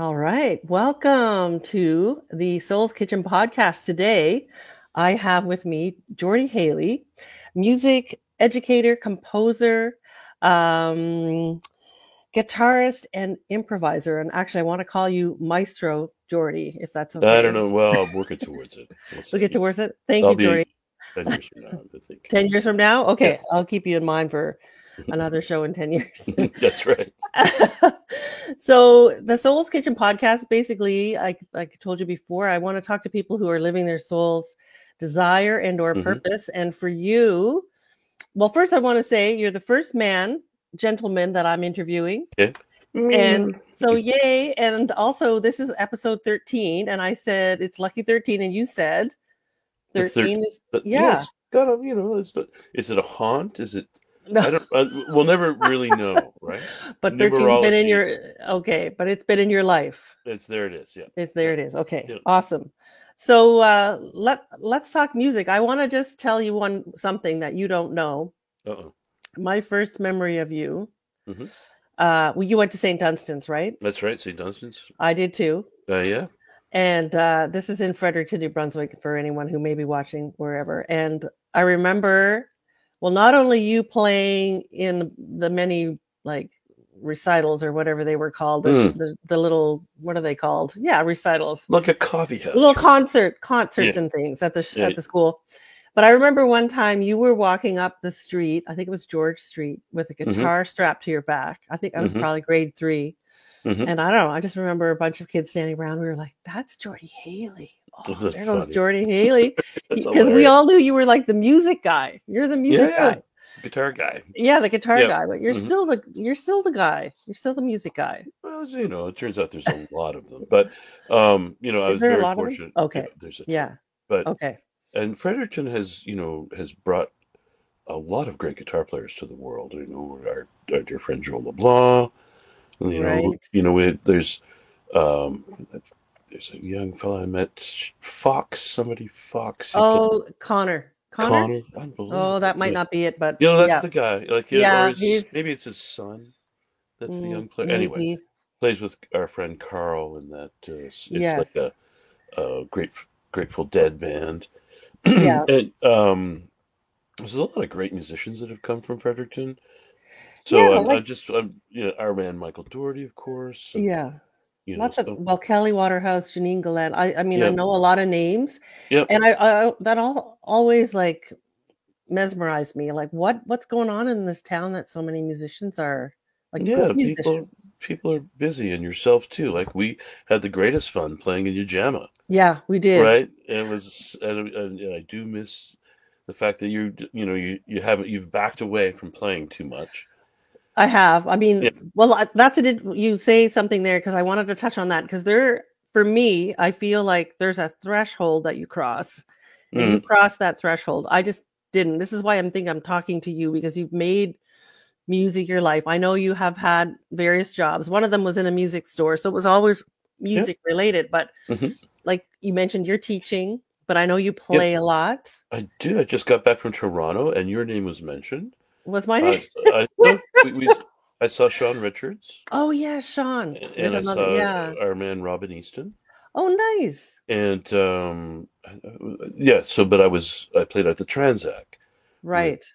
All right. Welcome to the Soul's Kitchen podcast. Today, I have with me Jordy Haley, music educator, composer, um, guitarist, and improviser. And actually, I want to call you Maestro Jordy, if that's I don't okay. know. Well, I'm working towards it. We'll We'll see. get towards it. Thank I'll you, Jordy. be 10 years from now, I think. 10 years from now? Yeah, Okay. I'll keep you in mind for another show in 10 years. that's right. So the Soul's Kitchen podcast, basically, like I told you before, I want to talk to people who are living their soul's desire and or Hmm. purpose. And for you, well, first I want to say you're the first gentleman that I'm interviewing. Okay. And Meow. so yay. And also this is episode 13. And I said it's lucky 13. And you said The third, 13 is but yeah, yeah. it's got a, is it a haunt? Is it, No. I don't, we'll never really know, right? But 13's been in Numerology, your okay, but it's been in your life. there it is. Yeah. It's there Yeah. it is. Okay, Yeah. awesome. So let's talk music. I want to just tell you something that you don't know. Uh-oh. My first memory of you, Hmm. well, you went to St. Dunstan's, right? That's right. St. Dunstan's. I did too. Yeah. And this is in Fredericton, New Brunswick, for anyone who may be watching wherever. And I remember, well, not only you playing in the many like recitals or whatever they were called, Mm. the little, what are they called? Yeah, recitals, Like a coffee little house, right? concerts Yeah. and things at Yeah. the school. But I remember one time you were walking up the street, I think it was George Street, with a Hmm. guitar strapped to your back. I think I was Hmm. probably grade 3. Hmm. And I don't know, I just remember a bunch of kids standing around. We were like, that's Jordy Haley. Oh, This is there goes funny. Jordy Haley. That's Because we hilarious. all knew you were like the music guy. You're the Yeah. music Yeah. guy. Guitar guy. Yeah, the guitar Yeah. guy, but Hmm. you're still the guy. You're still the music guy. Well, it turns out there's a lot of them, but I Is was there a very lot of them? fortunate. Yeah, Okay. there's a ton, Yeah. but Okay. and Fredericton has brought a lot of great guitar players to the world. Our dear friend Joel LeBlanc. Right. Um, there's a young fella I met, Fox. He played Oh, Connor. Connor? Connor. Oh, Unbelievable. that might Yeah, not be it, but that's yeah. the guy. Or Yeah, he's maybe it's his son. That's the young player. Anyway, maybe. plays with our friend Carl, and that it's like Yes. a Grateful Dead band. Yeah. And there's a lot of great musicians that have come from Fredericton. Yeah, So like our man Michael Doherty, of course, and yeah. Lots of so well, Kelly Waterhouse, Janine Galen. I mean, I yeah, know a lot of names, yeah, and I that all always like mesmerized me. Like what's going on in this town that so many musicians are like good yeah. People musicians. people are busy, and yourself too. Like we had the greatest fun playing in Ujama, Yeah, we did. right? And I do miss the fact that you've backed away from playing too much. I have. I mean, Yeah. well, that's it. You say something there because I wanted to touch on that because for me, I feel like there's a threshold that you cross, and you Mm. cross that threshold. I just didn't. This is why I'm talking to you because you've made music your life. I know you have had various jobs. One of them was in a music store, so it was always Yeah. music related. But Hmm. like you mentioned, you're teaching, but I know you Yep. play a lot. I do. I just got back from Toronto, and your name was mentioned. Was my name? I I no, I saw Sean Richards, Oh yeah, Sean. There's and I another. saw Yeah. our man Robin Easton, Oh, nice. and yeah. So, but I played at the Transac with Right.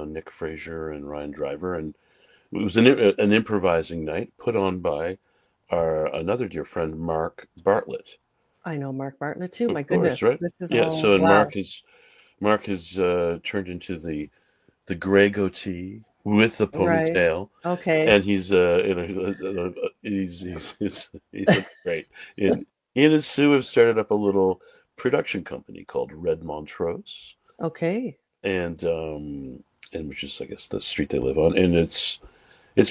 Nick Fraser and Ryan Driver, and it was an improvising night put on by our another dear friend Mark Bartlett. I know Mark Bartlett too. My Of course, goodness, right? this is Yeah. all So, and wow. Mark has turned into the gray goatee with the Right. ponytail, Okay. and he looks great. And he and his Sue have started up a little production company called Red Montrose, Okay. and which is I guess the street they live on, and it's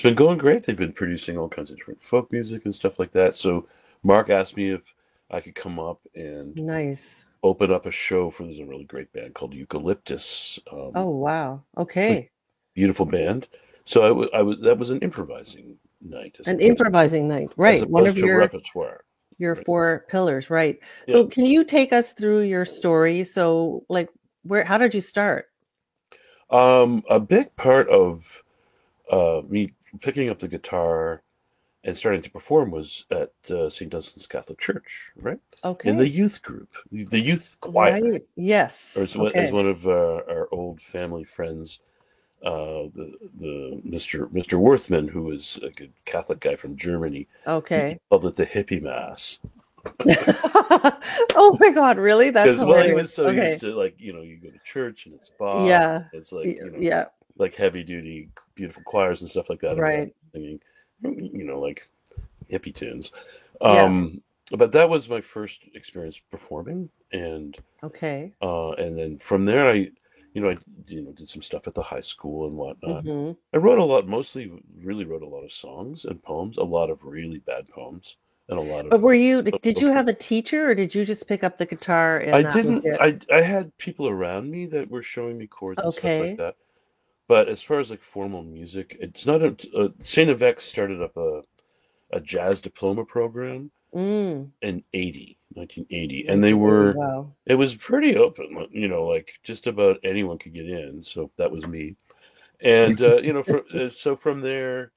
been going great. They've been producing all kinds of different folk music and stuff like that. So Mark asked me if I could come up and Nice. open up a show for there's a really great band called Eucalyptus. Oh wow. Like Okay. beautiful band. So I was that was an improvising night An improvising night. as Right. One opposed of to repertoire. your Right. 4 pillars. Right. Yeah. So can you take us through your story? So like how did you start? A big part of me picking up the guitar and starting to perform was at St. Dunstan's Catholic Church, right? In the Okay. youth group, the youth choir, Right. or Yes. as Okay. one of our old family friends, the Mr. Worthman, who was a good Catholic guy from Germany, he Okay. called it the hippie mass. Oh my God, really? That's Because well, he hilarious. was so used Okay. to, like, you go to church and it's Bach, Yeah. it's like, Yeah. like heavy duty beautiful choirs and stuff like that, everyone Right. singing, like hippie tunes. Yeah. Um, but that was my first experience performing, Okay. and then from there, I did some stuff at the high school and whatnot. Hmm. I wrote a lot, mostly really wrote a lot of songs and poems, a lot of really bad poems, and a lot But of were you, did you have a teacher or did you just pick up the guitar I and that was didn't. it? I had people around me that were showing me chords and stuff like Okay. that. But as far as like formal music, it's not Saint FX started up a jazz diploma program Mm. in 1980, and 1980. Wow. it was pretty open, like just about anyone could get in. So that was me. And so from there,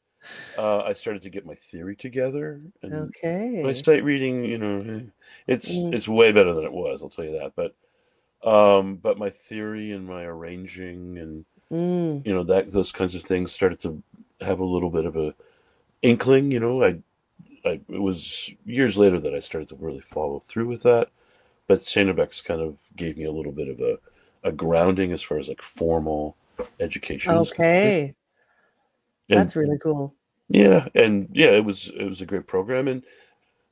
I started to get my theory together, and my Okay. sight reading, Mm. it's way better than it was. I'll tell you that. But my theory and my arranging and Mm. that those kinds of things started to have a little bit of a inkling. It was years later that I started to really follow through with that. But Sainovex kind of gave me a little bit of a grounding as far as like formal education and stuff. Okay. And That's really cool. yeah, it was a great program. And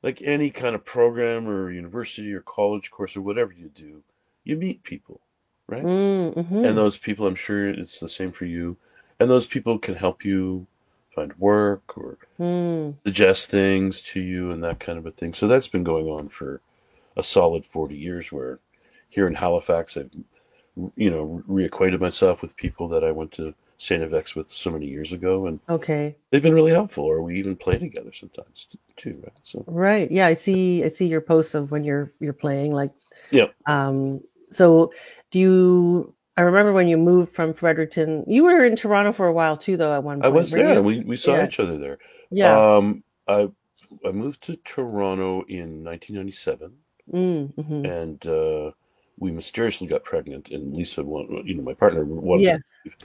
like any kind of program or university or college course or whatever you do, you meet people, right? Mm. And Hmm. those people, I'm sure it's the same for you. And those people can help you find work or Mm. suggest things to you and that kind of a thing. So that's been going on for a solid 40 years, where here in Halifax, I've, reacquainted myself with people that I went to St. FX with so many years ago. And Okay. they've been really helpful, or we even play together sometimes too, right? So, Right. Yeah, I see your posts of when you're playing like yeah, um so do you I remember when you moved from Fredericton. You were in Toronto for a while too though at one I point, was were there you? and we saw Yeah. each other there. Yeah. I moved to Toronto in 1997, Mm. Mhm. and we mysteriously got pregnant, and Lisa wanted, my partner wanted to Yes. leave.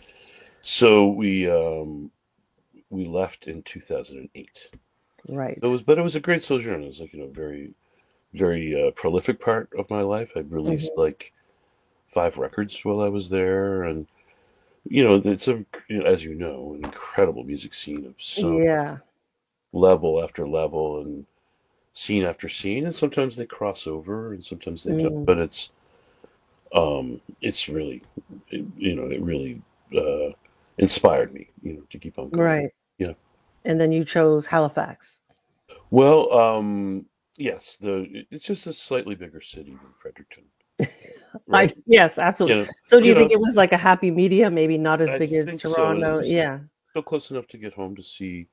So we left in 2008. Right. But it was a great sojourn. It was like, very, very prolific part of my life. I released Mhm. like 5 records while I was there, and it's as you know, an incredible music scene of so Yeah. level after level and scene after scene, and sometimes they cross over and sometimes they don't. Mm. But it's really, it really uh, inspired me, to keep on going. Right. Yeah. And then you chose Halifax. Well, yes, it's just a slightly bigger city than Fredericton, I right? yes, You absolutely. know, So do you you think know, it was like a happy medium, maybe not as I big as think so, and it Toronto? was Yeah. still close enough to get home to see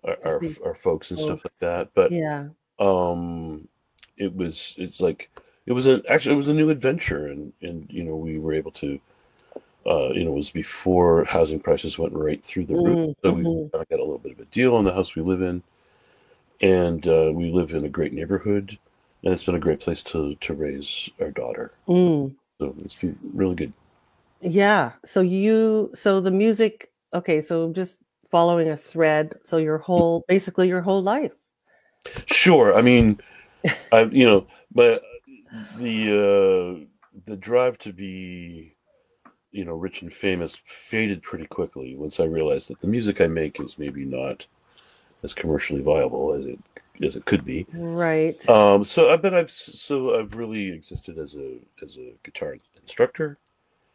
our To see our folks and stuff like folks. that. But Yeah. um, it's like it was a new adventure, and we were able to. It was before housing prices went right through the roof, Mm. so we Mhm. kind of got a little bit of a deal on the house we live in, and we live in a great neighborhood, and it's been a great place to raise our daughter. Mm. So it's been really good. Yeah. So the music, okay, so just following a thread, so basically your whole life. Sure, I mean, but the drive to be, rich and famous faded pretty quickly once I realized that the music I make is maybe not as commercially viable as it could be. Right. So I've really existed as a guitar instructor,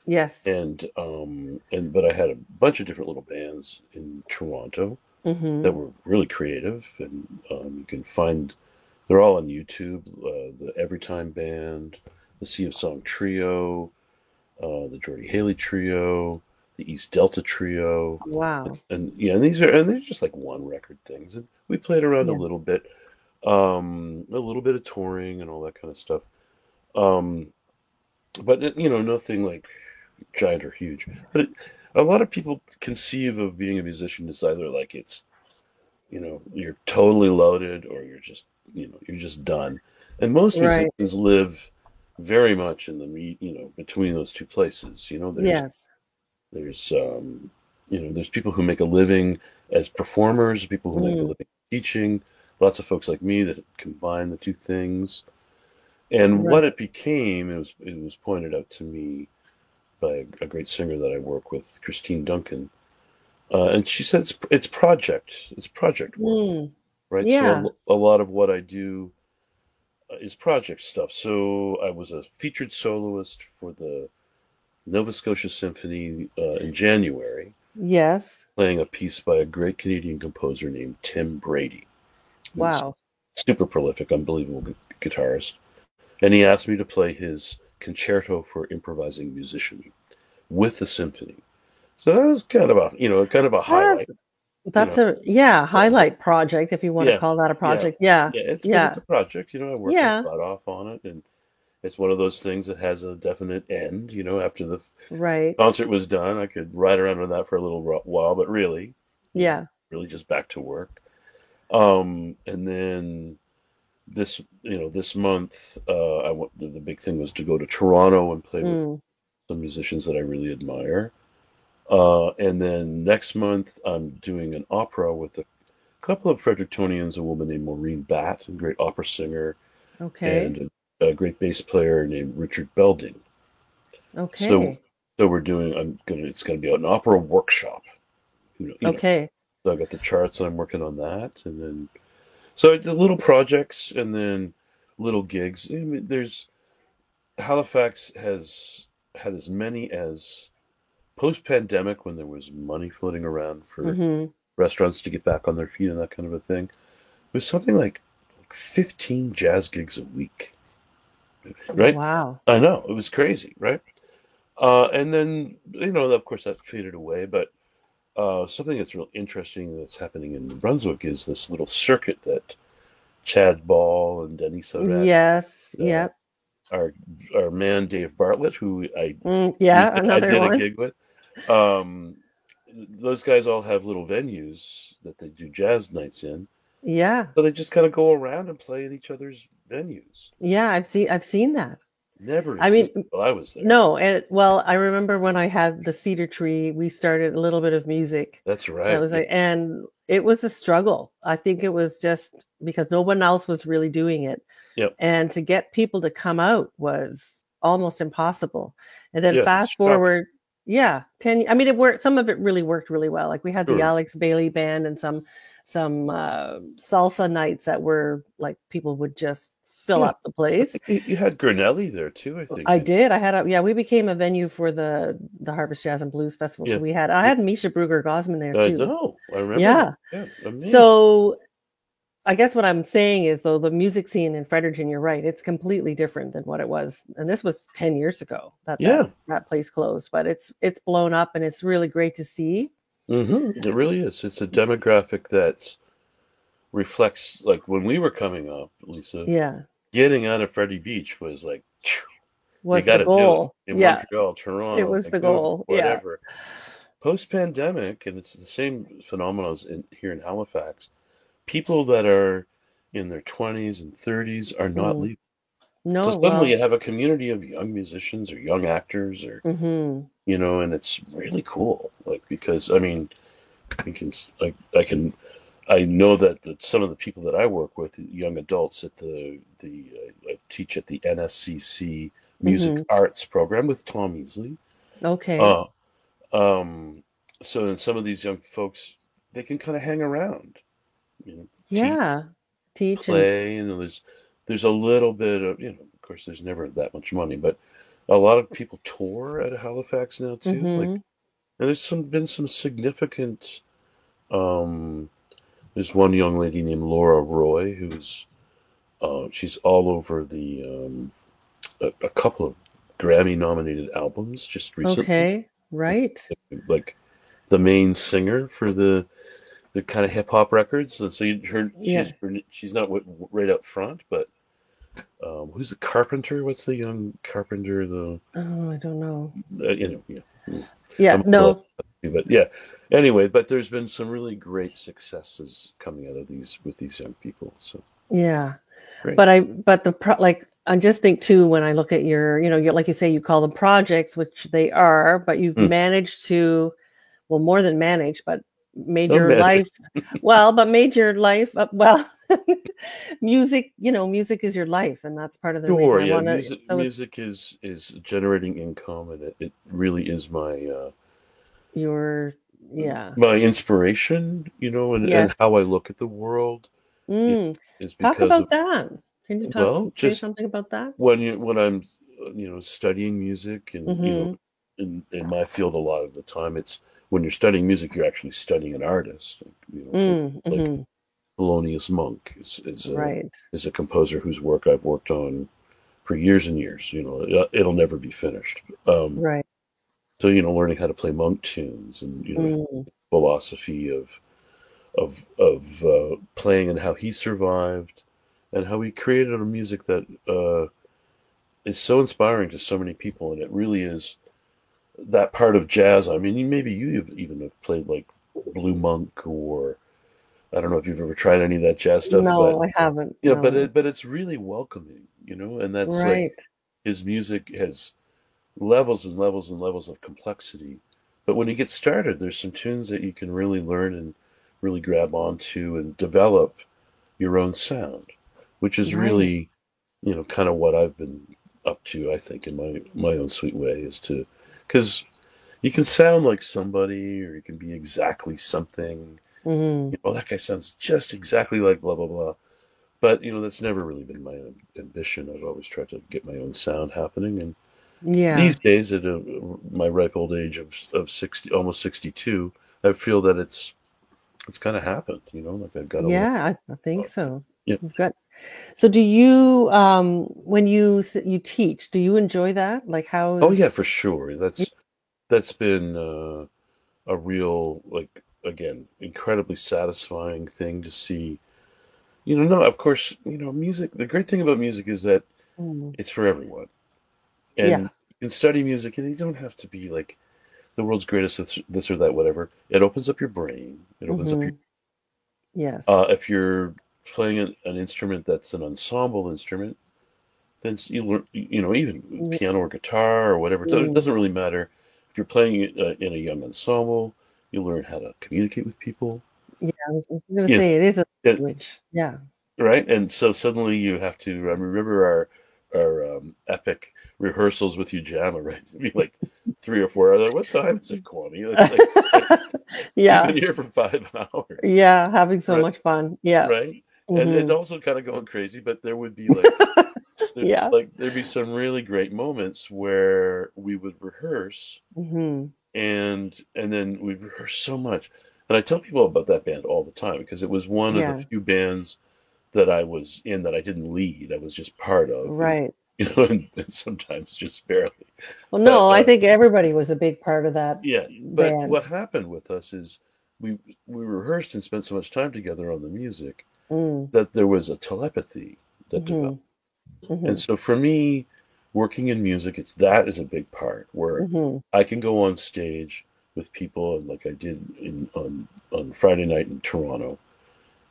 Yes. and but I had a bunch of different little bands in Toronto that Hmm. were really creative, and you can find they're all on YouTube. The Everytime Band, the Sea of Song Trio, the Geordie Haley Trio, the East Delta Trio, Wow. and yeah, and these are just like one record things, and we played around Yeah. a little bit of touring and all that kind of stuff. Um, but nothing like giant or huge. A lot of people conceive of being a musician as either like it's you're totally loaded or you're just done. And most Right. musicians live very much in the between those two places. Yes. There's there's people who make a living as performers, people who make a Mm, living teaching, lots of folks like me that combine the two things. And right. what it became, it was pointed out to me by a great singer that I work with, Christine Duncan, and she said it's project work, Mm, right? yeah. So a lot of what I do is project stuff. So I was a featured soloist for the Nova Scotia Symphony in January, Yes. playing a piece by a great Canadian composer named Tim Brady, who's Wow. super prolific, unbelievable guitarist. And he asked me to play his concerto for improvising musician with the symphony. So that was kind of a That's highlight, you that's know. a yeah, Yeah, highlight project if you want to yeah, call that a yeah, project. Yeah. yeah. But it's Yeah. a project, I worked my Yeah. butt off on it, and it's one of those things that has a definite end. After the Right. concert was done, I could ride around with that for a little while, but really, Yeah. really just back to work. And then this month, I went. The big thing was to go to Toronto and play with Mm, some musicians that I really admire. And then next month, I'm doing an opera with a couple of Frederictonians, a woman named Maureen Batt, a great opera singer, okay. and a great bass player named Richard Belding. So, Okay. so we're doing. It's gonna be an opera workshop. Okay. So I got the charts, and I'm working on that, and then so I did little projects, and then little gigs. I mean, there's Halifax has had as many as post-pandemic when there was money floating around for Mhm. restaurants to get back on their feet and that kind of a thing. It was something like 15 jazz gigs a week, right? Wow. I know, it was crazy, right? And then, of course, that faded away. But something that's real interesting that's happening in New Brunswick is this little circuit that Chad Ball and Denis Savet, Yes. uh, Yep. our our man Dave Bartlett, who Yeah, I another did a one. gig with. Um, those guys all have little venues that they do jazz nights in. Yeah. So they just kind of go around and play at each other's venues. Yeah, I've seen that. Never I mean, existed while I was there. no, and well, I remember when I had the Cedar Tree, we started a little bit of music. That's That right. was like, and it was a struggle. I think it was just because no one else was really doing it. Yep. And to get people to come out was almost impossible. And then Yeah. fast It's shocking. forward, yeah, 10, I mean, it worked. Some of it really worked really well. Like we had the Sure. Alex Bailey band and some salsa nights that were like people would just fill Yeah. up the I place. think you had Grinelli there too, I think. I did. I had a yeah. We became a venue for the Harvest Jazz and Blues Festival. So Yeah. I had Misha Bruger Gosman there I too. know. I remember that. Yeah. Yeah. Amazing. So I guess what I'm saying is though the music scene in Fredericton, you're right. It's completely different than what it was, and this was 10 years ago that Yeah. that place closed. But it's blown up, and it's really great to see. It really is. It's a demographic that reflects, like, when we were coming up, Lisa, Yeah, getting out of Freddie Beach was like, phew, you was got the to do it goal. in Yeah, Montreal, it Toronto, was the Vancouver, goal. Yeah. whatever. Post-pandemic, and it's the same phenomenon as here in Halifax, people that are in their 20s and 30s are not Mm. leaving. So No, suddenly well. you have a community of young musicians or young actors or, Hmm. and it's really cool. Like, because, I mean, we can, like, I know that some of the people that I work with, young adults at I teach at the NSCC Music Hmm. Arts program with Tom Easley. Okay. Uh, um, so then some of these young folks, they can kind of hang around, teach, Yeah. Teach and play, there's a little bit of, of course, there's never that much money, but a lot of people tour at Halifax now too. Like, hmm. and been some significant. Um, there's one young lady named Laura Roy who's she's all over a couple of Grammy nominated albums just recently. Okay. Right. Like the main singer for the kind of hip hop records. And so Yeah. she's not right up front, but who's the Carpenter? What's the young Carpenter? Oh, I don't know. Yeah, Yeah. I'm a little, No. but yeah. Anyway, but there's been some really great successes coming out of these with these young people. So Yeah. great. But I just think too, when I look at your, like you say, you call them projects, which they are, but you've Hmm. managed to, well, more than manage, but made Oh your man, life, well, but made your life, well, music, music is your life. And that's part of the reason sure, I yeah. want to, Music so it's music is generating income, and it really is your, yeah. my inspiration, and Yes. how I look at the world is, Mm. is Talk because about of, that. Can you well, say just something about that? when I'm studying music, and Mm-hmm. in my field a lot of the time it's when you're studying music you're actually studying an artist. For like Mm-hmm. Thelonious Monk Right. is a composer whose work I've worked on for years and years. It'll never be finished. Right. So learning how to play monk tunes, and Mm. philosophy of playing, and how he survived, and how he created a music that is so inspiring to so many people. And it really is that part of jazz. I mean, maybe even have played like Blue Monk, or I don't know if you've ever tried any of that jazz stuff, but No, I haven't. but No. it's really welcoming, and that's like Right. his music has levels and levels and levels of complexity. But when you get started, there's some tunes that you can really learn and really grab onto and develop your own sound, which is Right. really, kind of what I've been up to, I think, in my own sweet way, is to, because you can sound like somebody, or you can be exactly something. Hmm. That guy sounds just exactly like blah blah blah. But that's never really been my ambition. I've always tried to get my own sound happening, and Yeah. these days, at my ripe old age of 60, almost 62, I feel that it's kind of happened. Like I've got a lot. Yeah, I think so. Yeah. You've got So do you when you teach, do you enjoy that? Like Oh yeah, how's for sure. That's been a real, like, again, incredibly satisfying thing to see. No, of course, music. The great thing about music is that Mm. it's for everyone, and Yeah. you can study music, and you don't have to be like the world's greatest this or that, whatever. It opens up your brain. It opens up your. Hmm. Yes. If you're playing an instrument that's an ensemble instrument, then you learn, even piano or guitar or whatever. It Mm. doesn't really matter. If you're playing it in a young ensemble, you learn how to communicate with people. Yeah, I was gonna Yeah, say it is a yeah, language. Yeah. right. And so suddenly you have to. I remember our epic rehearsals with Ujama, right? It'd be like 3 or 4 hours. What time is it, Kwame? It's like, we've been Yeah. here for 5 hours, Yeah, having so right? much fun. Yeah. Right. And Hmm. also kind of going crazy, but there would be like Yeah. there'd be some really great moments where we would rehearse, Hmm. and then we'd rehearse so much. And I tell people about that band all the time, because it was one of the Yeah. few bands that I was in that I didn't lead. I was just part of, and Right. and sometimes just barely. Well, But no, I think everybody was a big part of that yeah, but band. what happened with us is we we rehearsed and spent so much time together on the music Mm. that there was a telepathy that Hmm. developed. And Hmm. so for me, working in music, that is a big part where Hmm. I can go on stage with people, and like I did on Friday night in Toronto,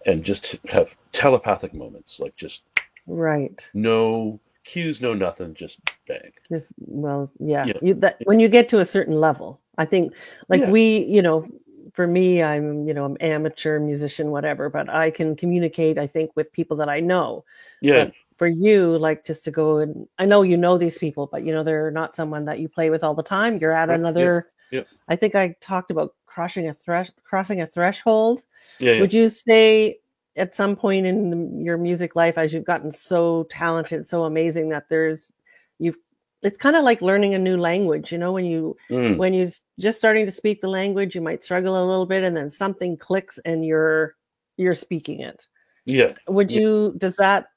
and just have telepathic moments, like just Right. no cues, no nothing, just bang. Just well, yeah. Yeah, You that when you get to a certain level, I think like yeah, for me, I'm amateur musician, whatever, but I can communicate, I think, with people that I know. yeah, But for you, like just to go and I know you know these people, but they're not someone that you play with all the time. You're at right, yeah, another, yeah, I think I talked about crossing a threshold. yeah, yeah, Would you say at some point in your music life, as you've gotten so talented, so amazing that you've, it's kind of like learning a new language, mm, when you just starting to speak the language, you might struggle a little bit and then something clicks and you're speaking it. yeah, yeah. Does that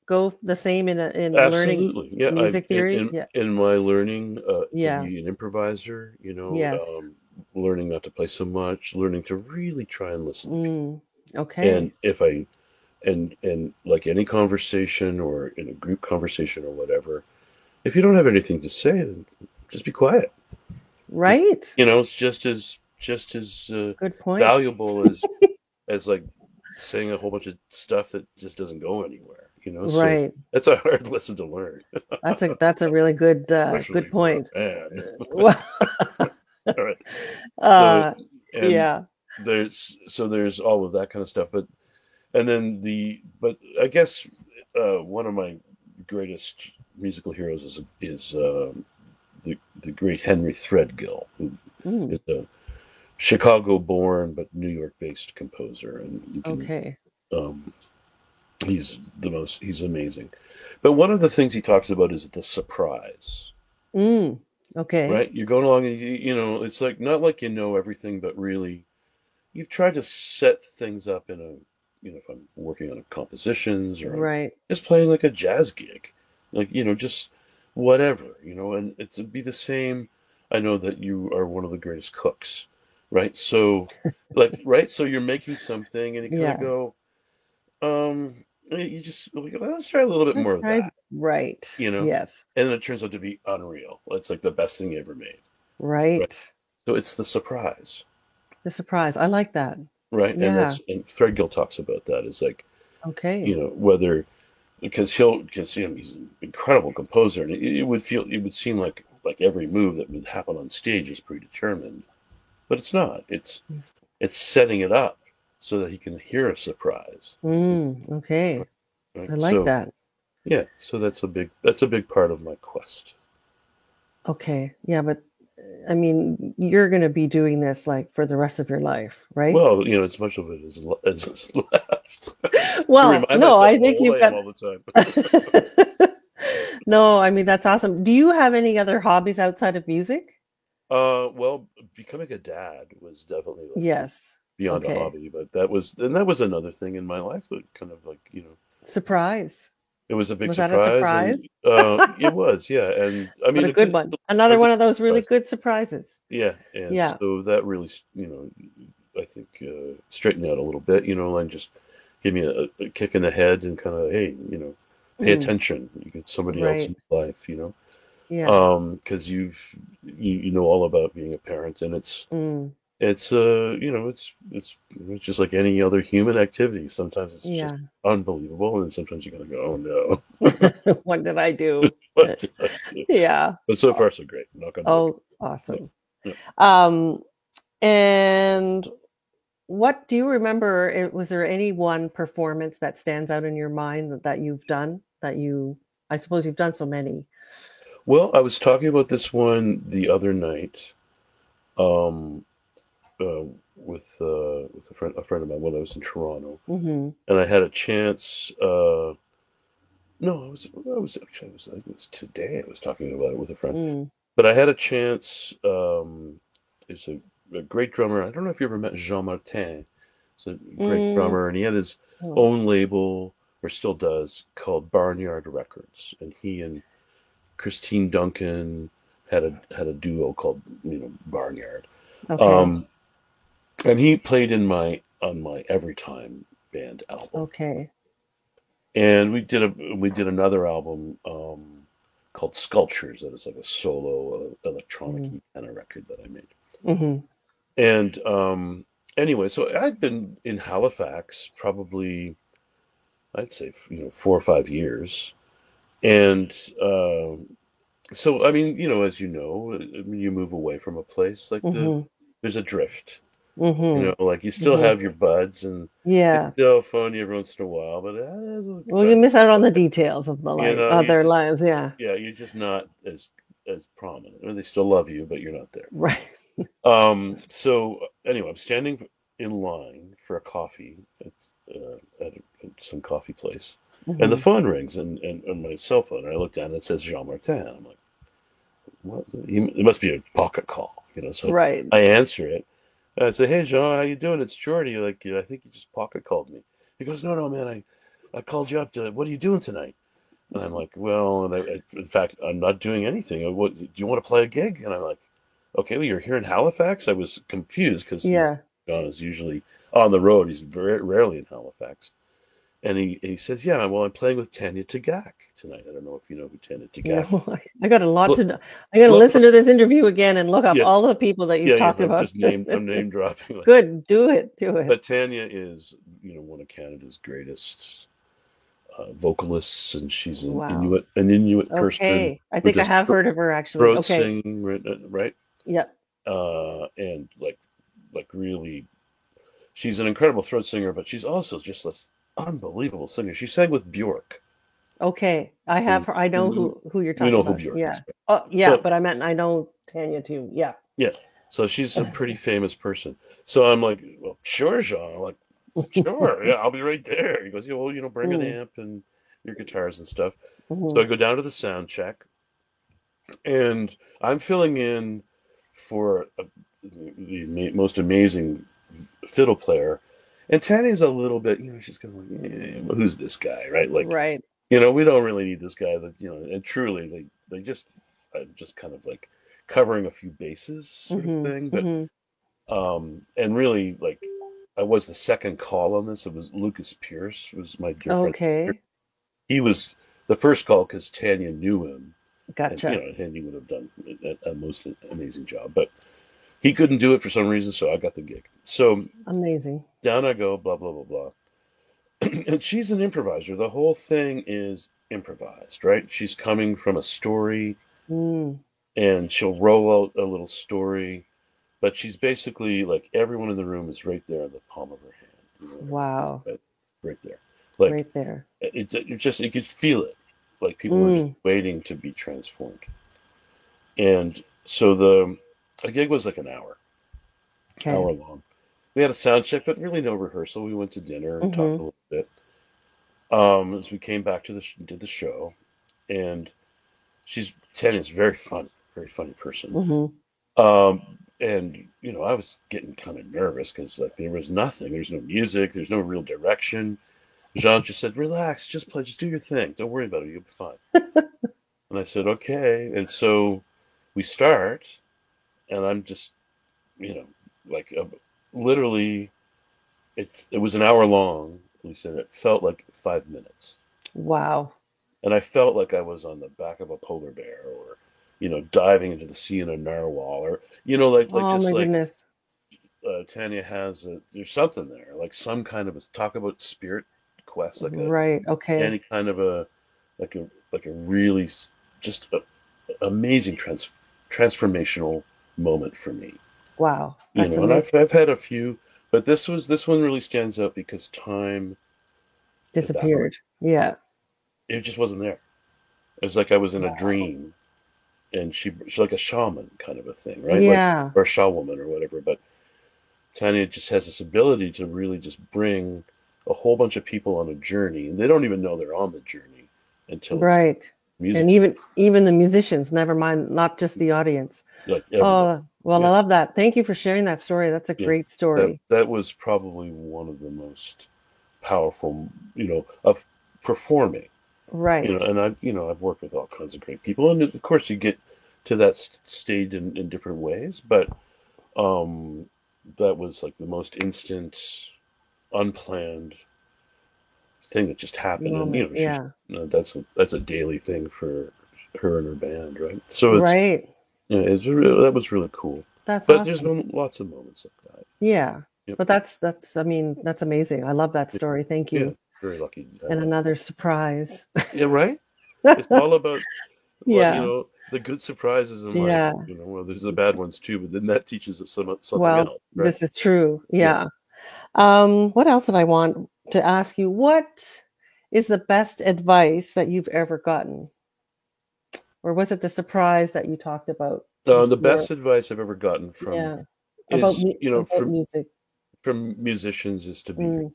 go the same in learning Absolutely. Yeah, I music theory? Yeah. in my learning to Yeah. be an improviser, Yes. learning not to play so much, learning to really try and listen to people. Mm. And Okay. if I and like any conversation, or in a group conversation or whatever, if you don't have anything to say, then just be quiet. Just Right. it's just as just as Good point. valuable as like saying a whole bunch of stuff that just doesn't go anywhere, you know? So Right. that's a hard lesson to learn, That's a really good especially for point. a man. Well, All right. So, uh, and yeah. there's all of that kind of stuff, but and then but I guess one of my greatest musical heroes is the great Henry Threadgill, who Mm, is a Chicago-born but New York-based composer, and you can okay. um, he's amazing. But one of the things he talks about is the surprise, Mm, okay. right? You're going along and you know it's like not like you know everything, but really you've tried to set things up in a if I'm working on compositions or I'm Right. just playing like a jazz gig, like just whatever, and it'd be the same. I know that you are one of the greatest cooks, right? So, like, right? So you're making something, and you kind of Yeah. go, you just like, let's try a little bit Let's more of try. that, Right. you know, Yes. and then it turns out to be unreal. It's like the best thing you ever made, right? Right. So it's the surprise, The surprise. I like that. right? And Yeah. Threadgill talks about that. Is like Okay. whether because he's an incredible composer, and it would seem like every move that would happen on stage is predetermined, but it's not. It's setting it up so that he can hear a surprise, Okay. right? I like So that. yeah, so that's a big part of my quest. Okay. Yeah, but I mean, you're going to be doing this like for the rest of your life, right? Well, as much of it as is left to Well, remind no, myself I how think old you've I am got. all the time. No, I mean, that's awesome. Do you have any other hobbies outside of music? Well, becoming a dad was definitely like Yes. beyond a Okay. hobby, but that was another thing in my life that kind of like Surprise. it was a big Was that a surprise, surprise? and it was, yeah, and I But mean a good one. a Another good one of those really surprise, good surprises. yeah, and Yeah. so that really, I think straightened me out a little bit, and just give me a kick in the head and kind of, hey, pay Mm, attention. You get somebody else right. in your life, Yeah. because you know all about being a parent, and Mm, it's just like any other human activity. Sometimes it's just yeah. unbelievable, and sometimes you gotta go, oh no, What did I do? what did I do? Yeah. But so far so great. Knock on wood. Oh, Yeah, awesome. yeah. Um, and what do you remember? Was there any one performance that stands out in your mind that you've done I suppose you've done so many. Well, I was talking about this one the other night, um, uh, with a friend of mine when I was in Toronto, Hmm. and I had a chance. No, I was actually, I think it was today. I was talking about it with a friend, Mm. but I had a chance. There's a great drummer. I don't know if you ever met Jean Martin. He's a great Mm. drummer, and he had his Oh, own label, or still does, called Barnyard Records. And he and Christine Duncan had a duo called Barnyard. okay. Um, and he played on my Every Time band album, Okay. and we did another album called Sculptures, that is like a solo electronic Mm. kind of record that I made. Hmm. And anyway, so I'd been in Halifax probably, I'd say, 4 or 5 years, and so I mean, as you know, when you move away from a place, like Hmm. there's a drift. Hmm. Like you still Hmm. have your buds, and they Yeah. still phone you every once in a while, but Well, you miss out on the details of you're their just lives. Yeah. yeah, you're just not as prominent. Or they still love you, but you're not there. Right. So anyway, I'm standing in line for a coffee at some coffee place, and the Hmm. phone rings, and on my cell phone, and I look down and it says Jean Martin. I'm like, what? It must be a pocket call. So Right. I answer it. And I say, hey Jean, how you doing? It's Jordy. Like, I think you just pocket called me. He goes, no, no, man, I called you up to. What are you doing tonight? And I'm like, well, in fact, I'm not doing anything. What, do you want to play a gig? And I'm like, okay, well, you're here in Halifax. I was confused because Yeah. John is usually on the road. He's very rarely in Halifax. And he says, "Yeah, well, I'm playing with Tanya Tagaq tonight. I don't know if you know who Tanya No, Tagaq is." I got a lot to Look, know. I got to look, listen to this interview again and look up yeah, all the people that you've yeah, talked I'm about. just I'm name dropping. Like, Good, do it, do it. but Tanya is, one of Canada's greatest vocalists, and she's Wow. an Inuit person Okay. I who think I does have heard of her actually. throat Okay. singing, right? Right? Yeah. And like really, she's an incredible throat singer, but she's also just this unbelievable singer. She sang with Bjork, Okay. I have and her. I know who you're we talking know who about. Bjork is. Yeah. Oh, yeah, So but I meant I know Tanya too. Yeah. yeah, so she's a pretty famous person. So I'm like, well, sure, Jean. I'm like, sure, yeah, I'll be right there. He goes, yeah, well, bring an Mm, amp and your guitars and stuff. So hmm. I go down to the sound check, and I'm filling in for the most amazing fiddle player. And Tanya's a little bit, she's kind of like, who's this guy, right? Like, Right. we don't really need this guy. That and truly, they just kind of like covering a few bases, sort of Hmm. thing. But Hmm. and really, like, I was the second call on this. It was Lucas Pierce, was my dear friend. Okay. He was the first call because Tanya knew him, and Gotcha. and he would have done a most amazing job. But he couldn't do it for some reason, so I got the gig. So Amazing. down I go, blah blah blah blah. And she's an improviser. The whole thing is improvised, right? She's coming from a story, Mm, and she'll roll out a little story, but she's basically like everyone in the room is right there in the palm of her hand. wow. Right there. Like Right there. you could feel it. Like people were just Mm, waiting to be transformed. And so the gig was like an okay. hour long. We had a sound check, but really no rehearsal. We went to dinner and talked Hmm. a little bit. As we came back to did the show, and Tanya's very funny person. Hmm. And I was getting kind of nervous because like there was nothing, there's no music, there's no real direction. Jean just said, "Relax, just play, just do your thing. Don't worry about it. You'll be fine." And I said, "Okay." And so we start, and I'm just, you know, like literally, it was an hour long. We said it felt like 5 minutes. Wow. And I felt like I was on the back of a polar bear, or diving into the sea in a narwhal, or like Oh just my like goodness. Tanya there's something there, like some kind of talk about spirit quest, like a Right. Okay. any kind of a really just amazing transformational moment for me. Wow. That's And amazing. I've had a few, but this one really stands out because time evaporated. Disappeared. Yeah. It just wasn't there. It was like I was in a dream, and she's like a shaman kind of a thing, right? Like, Yeah. or a shawoman or whatever. But Tanya just has this ability to really just bring a whole bunch of people on a journey, and they don't even know they're on the journey until it's Right. And music's even the musicians, never mind, not just the audience. like everybody. Oh, well, I Yeah, love that. Thank you for sharing that story. That's a yeah. great That story. that was probably one of the most powerful, of performing. Right. And I've worked with all kinds of great people, and of course you get to that stage in different ways, but um, that was like the most instant, unplanned thing that just happened, and Moment. she's Yeah. that's a daily thing for her and her band, right? So Right. that was really cool. That's But there's awesome. been lots of moments like that. Yeah. Yep, But yep, that's I mean, that's amazing. I love that yeah, story. Thank yeah. you. Very lucky to have And that. another surprise. Yeah, right. It's all about what Yeah. the good surprises in life. Yeah. Well, there's the bad ones too, but then that teaches us something Well, else, right? this is true. Yeah. Yeah. What else did I want to ask you? What is the best advice that you've ever gotten? Or was it the surprise that you talked about The before? best advice I've ever gotten Yeah. is, About music. from musicians is to be Mm,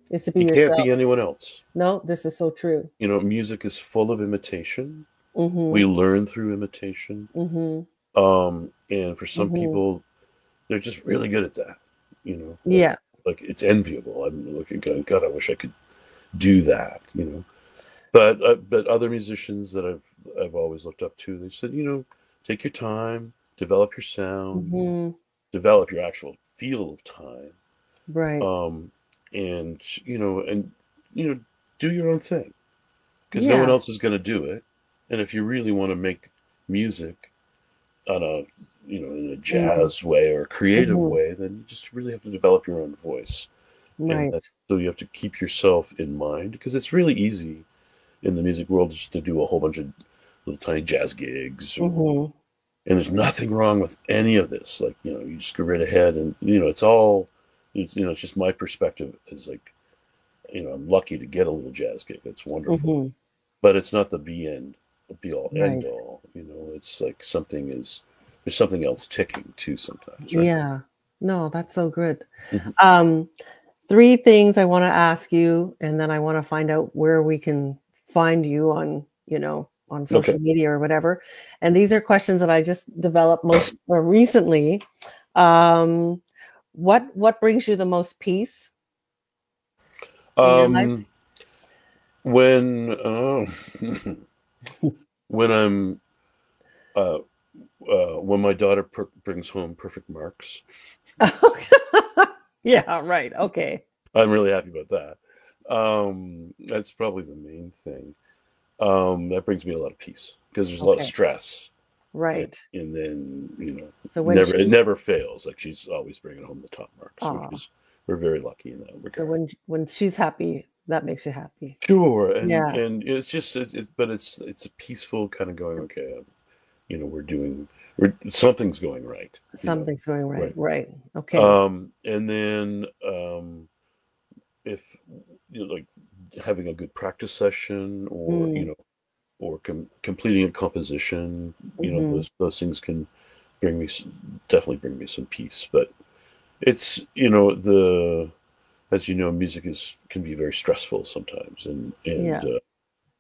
is to be you can't yourself. be anyone else. No, this is so true. Music is full of imitation. Mm-hmm. We learn through imitation. Mm-hmm. And for some Mm-hmm. people, they're just really good at that. You know, like Yeah. like it's enviable. I'm looking, going, God, I wish I could do that. But other musicians that I've always looked up to, they said, take your time, develop your sound, Mm-hmm. develop your actual feel of time, Right. um, and do your own thing because no one Yeah. else is going to do it. And if you really want to make music on a, in a Mm, jazz way or a creative mhm. way, then you just really have to develop your own voice. And Right. so you have to keep yourself in mind because it's really easy in the music world just to do a whole bunch of little tiny jazz gigs Mhm. and there's nothing wrong with any of this. Like, you just go right ahead and, it's all, it's just my perspective is like, I'm lucky to get a little jazz gig. It's wonderful. Mhm. But it's not the be all, end Right. all. It's like there's something else ticking too sometimes, right? Yeah. No, that's so good. Hmm. Um, Three things I want to ask you, and then I want to find out where we can find you on, on Okay. social media or whatever. And these are questions that I just developed most recently. Um, what brings you the most peace in your life? Um, when, when I'm, uh, when my daughter brings home perfect marks, Yeah, right. Okay. I'm really happy about that. That's probably the main thing. That brings me a lot of peace because there's a lot of Okay. stress, and, Right. and then So when never it she never fails. Like she's always bringing home the top marks, which uh is we're very lucky in that so regard. when she's happy, that makes you happy. Sure, and Yeah. and it's just but it's a peaceful kind of going. Okay, we're something's going right. Something's going right. Right. Right. Okay. And then if like having a good practice session or Mm, completing a composition, mhm. those things can bring me definitely bring me some peace. But it's the as you know, music is can be very stressful sometimes, and Yeah.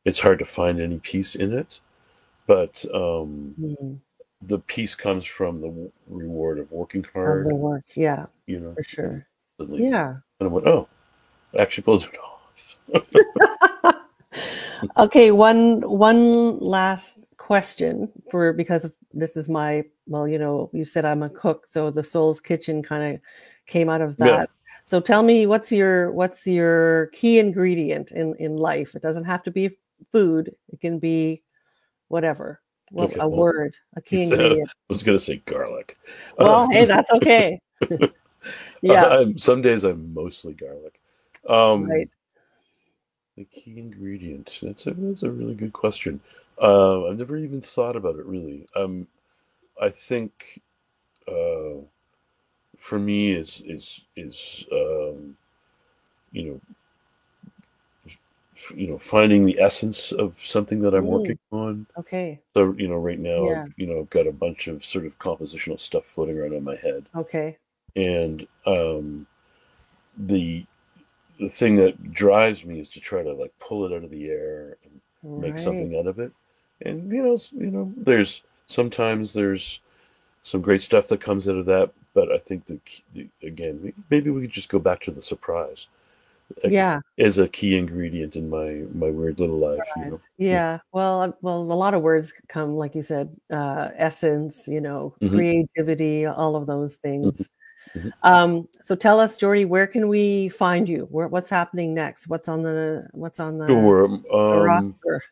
it's hard to find any peace in it. But Mhm. the peace comes from the reward of working Of the hard, work. Yeah, for and sure. suddenly, Yeah. and I went, oh, I actually pulled it off. Okay, one last question for because this is my well, you said I'm a cook, so the Soul's Kitchen kind of came out of Yeah. that. So tell me what's your key ingredient in life? It doesn't have to be food. It can be whatever. Well, Okay. a Well, word, a key I ingredient. was gonna say garlic. Well, hey, that's okay. Yeah, Some days I'm mostly garlic. right. Um, the key ingredient. That's a really good question. I've never even thought about it really. I think uh, for me is you know finding the essence of something that I'm working Mm, on. okay. So right now Yeah. I've got a bunch of sort of compositional stuff floating around in my head, Okay. and the the thing that drives me is to try to like pull it out of the air and make Right. something out of it. And there's sometimes there's some great stuff that comes out of that, but I think again maybe we could just go back to the surprise like, Yeah. as a key ingredient in my weird little life. Yeah. Yeah. Well, a lot of words come, like you said, essence, Hmm. creativity, all of those Hmm. things. Hmm. So tell us, Jordy, where can we find you? What's happening next? What's on the Sure. roster?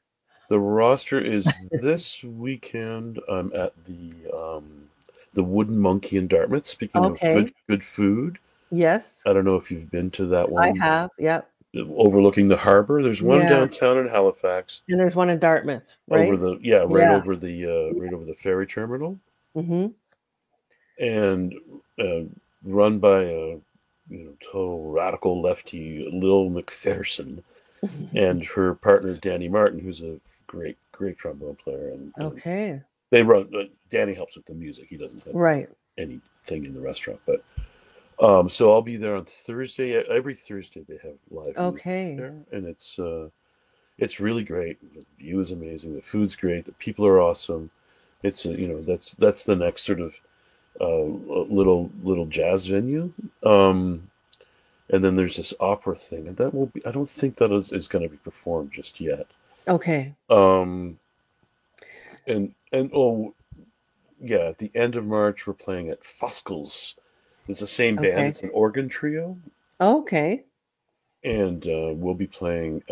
The roster is this weekend. I'm at the Wooden Monkey in Dartmouth. Speaking of Okay. good food, Yes, I don't know if you've been to that I one have. Yep. overlooking the harbor. There's one Yeah. downtown in Halifax, And there's one in Dartmouth, over right? the yeah, Yeah. right over the ferry terminal, Mm-hmm. and uh, run by a total radical lefty Lil McPherson and her partner Danny Martin, who's a great trombone player, and Okay. they run. Danny helps with the music. He doesn't have Right. anything in the restaurant, but so I'll be there on Thursday. Every Thursday they have live music Okay. there, and it's really great. The view is amazing. The food's great. The people are awesome. It's that's the next sort of little jazz venue. And then there's this opera thing, and that will be. I don't think that is going to be performed just yet. Okay. Um, and oh yeah, at the end of March we're playing at Foskel's. It's the same band. Okay. It's an organ trio, Okay. and we'll be playing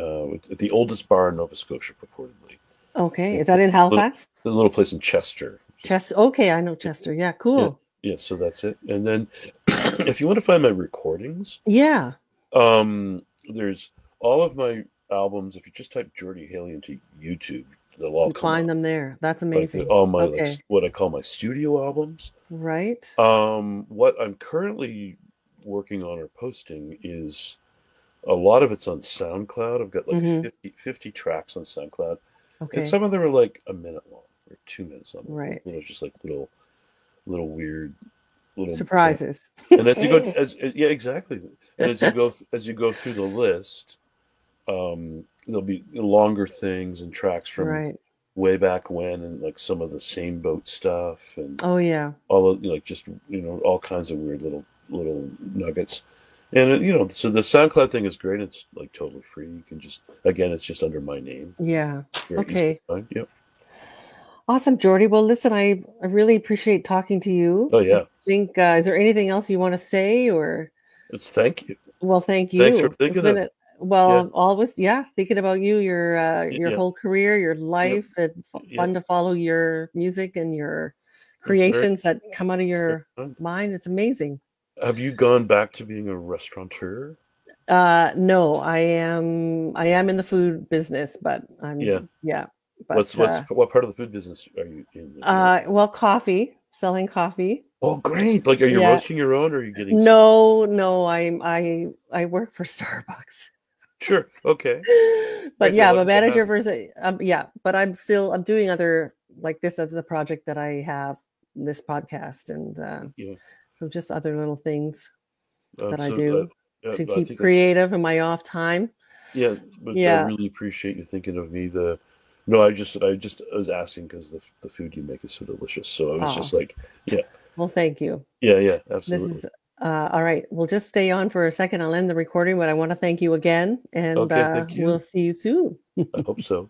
at the oldest bar in Nova Scotia, purportedly. Okay. Is It's that in little, Halifax? a little place in Chester. Just Chester. Okay, I know Chester. Yeah, yeah, cool. yeah. So that's it. And then, if you want to find my recordings, Yeah, there's all of my albums. If you just type Geordie Haley into YouTube, they'll all you come find up. them there. That's Like amazing. all my Okay. what I call my studio albums. Right. What I'm currently working on or posting is a lot of it's on SoundCloud. I've got like Mm-hmm. 50 tracks on SoundCloud, and Okay. some of them are like a minute long or 2 minutes long. Right. Just like little weird little things. Surprises. And as you go, yeah, exactly. And as you go through the list, there'll be longer things and tracks from Right. way back when, and like some of the same boat stuff, and Oh yeah. all of, like just all kinds of weird little nuggets. And so the SoundCloud thing is great. It's like totally free. You can just, again, it's just under my name. Yeah. Very easy to Okay. find. Yep. Awesome, Jordy. Well, listen, I really appreciate talking to you. Oh I yeah. think is there anything else you want to say or It's thank you. well, thank Thanks for you. It's thinking been of a me. Yeah. well, always yeah, thinking about you, your Yeah. whole career, your Yep. life, and Yeah. fun to follow your music and your That's very, creations that come out of that's very your kind. mind. It's amazing. Have you gone back to being a restaurateur? No, I am in the food business, but Yeah. I'm yeah, but What part of the food business are you in that you like? well, coffee, selling coffee. Oh, great. Like, are you Yeah. roasting your own, or are you getting some? No, no, I work for Starbucks. Sure. Okay. But Great. They're yeah, I'm a lucky to have manager you. for yeah, but I'm doing other like this as a project that I have this podcast and Yeah. so just other little things that I So do to I keep think that's, creative in my off time. yeah, but I Yeah. really appreciate you thinking of me. No, I was asking because the food you make is so delicious. So I was just Oh, like, yeah, well, thank you. yeah, This absolutely. is all right. We'll just stay on for a second. I'll end the recording, but I want to thank you again, and Okay, thank we'll you. see you soon. I hope so.